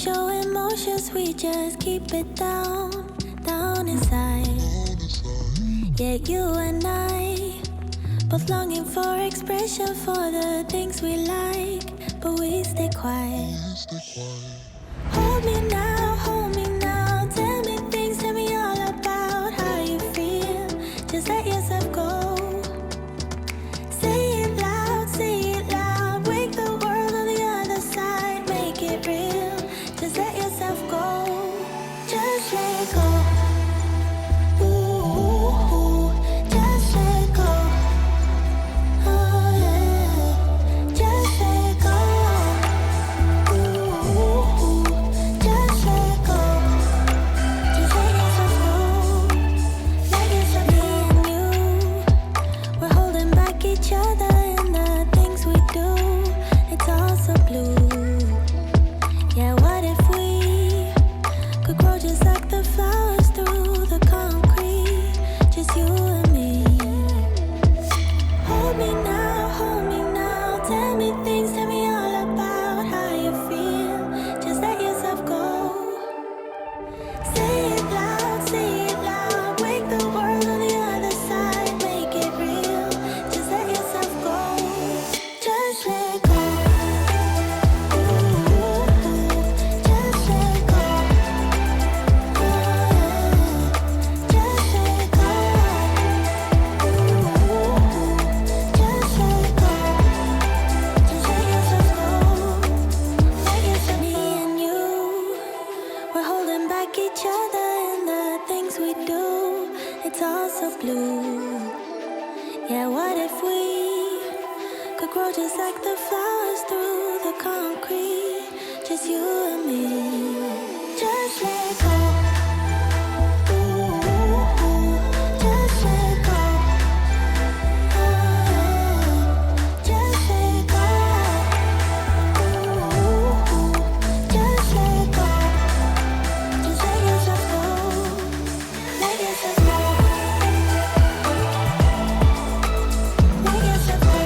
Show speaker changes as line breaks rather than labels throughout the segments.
show emotions, we just keep it down, down inside. Yeah, you and I, both longing for expression for the things we like, but we stay quiet. Hold me now, tell me things, tell me all about how you feel. Just let yourself go. Say it loud, wake the world on the other side, make it real. Just let yourself go, just let go. Ooh, just let go. Oh yeah, just let go. Ooh, just let go. Just let yourself go. Let yourself be. Me and you, we're holding back each other in the things we do. It's all so blue. Yeah, what if we could grow just like the flowers through the concrete? Just you and me. Hold me now, tell me things, tell me all about how you feel. Just let yourself go. Say it loud, wake the world on the other side, make it real. Just let yourself go, just let go. Ooh, just let go. Oh yeah, just let go. Ooh, just let go. Just let yourself go. Let yourself. Me and you, we're holding back each other in the things we do. It's all so blue. Yeah, what if we could grow just like the flowers through the concrete? Just you and me. Just let go. Ooh, just let go. Oh yeah, just let go. Ooh, just let go. Just let yourself go. Let yourself go. Let yourself go.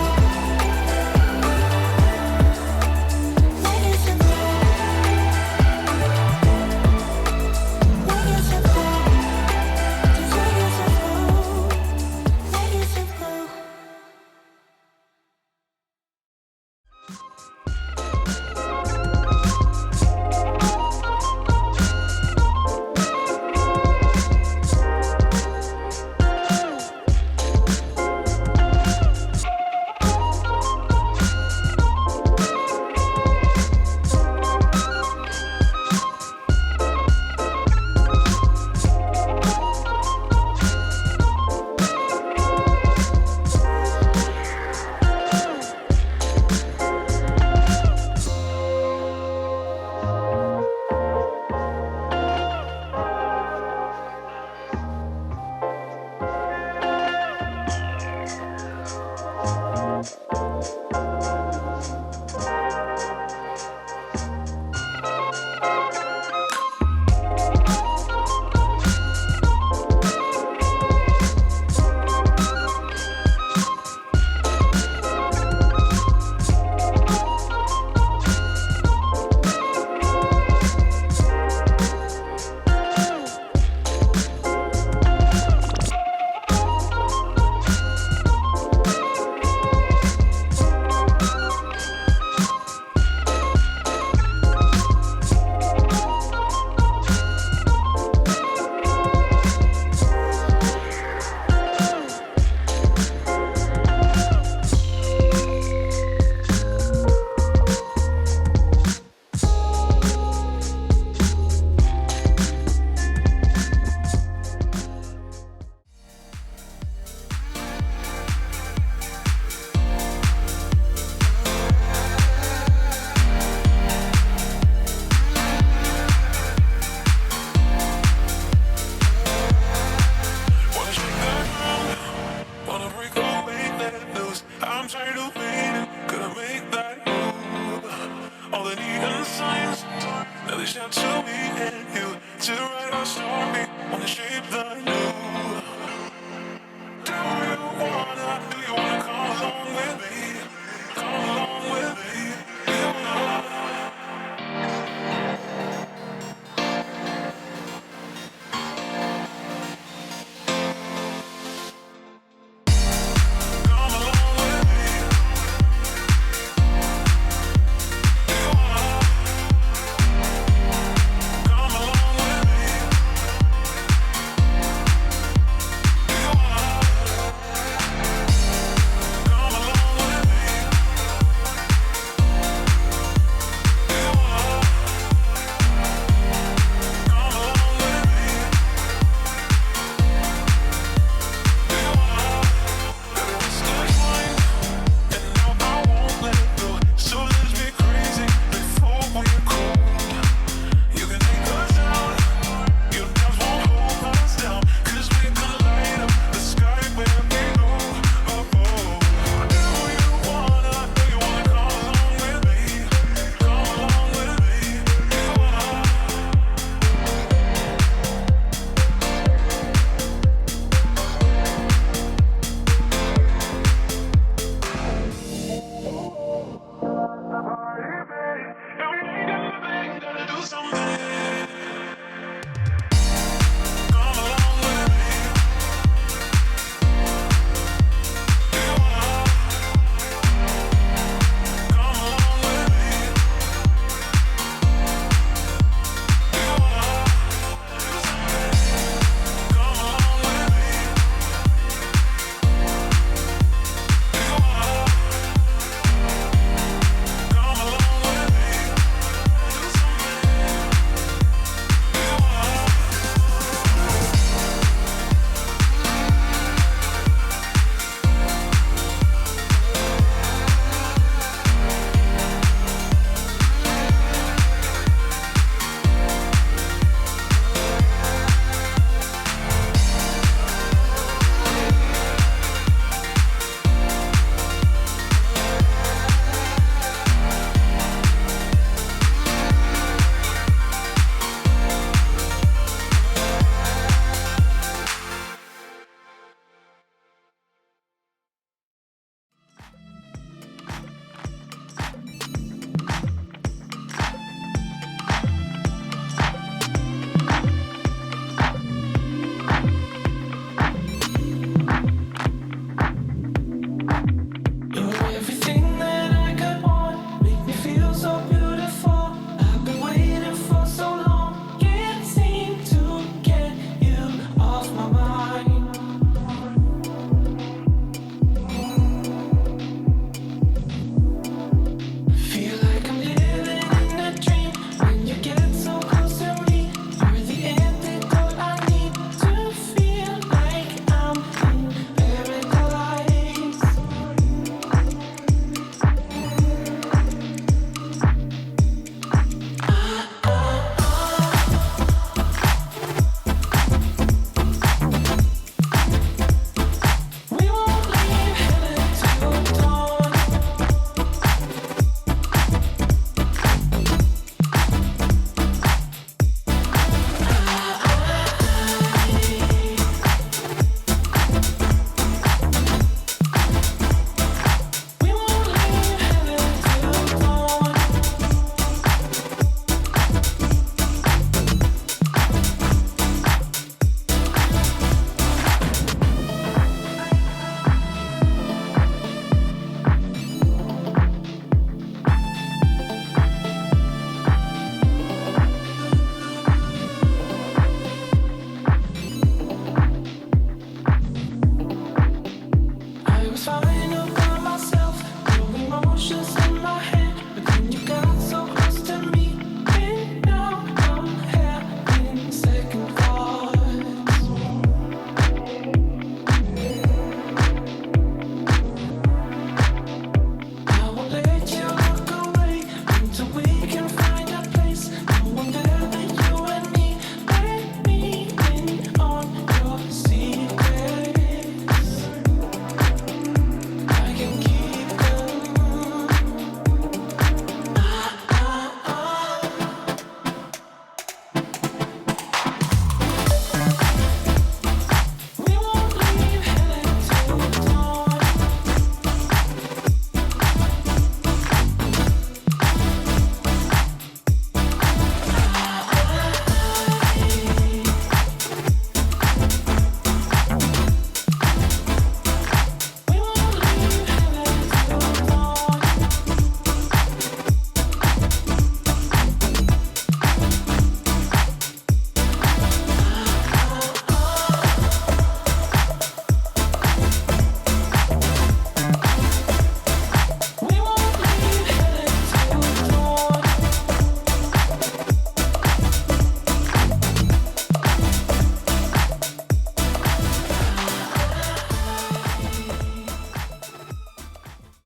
Let yourself go. Let yourself go. Just let yourself go. Let yourself go.
Now they shout to me and you to write our story, wanna shape the new.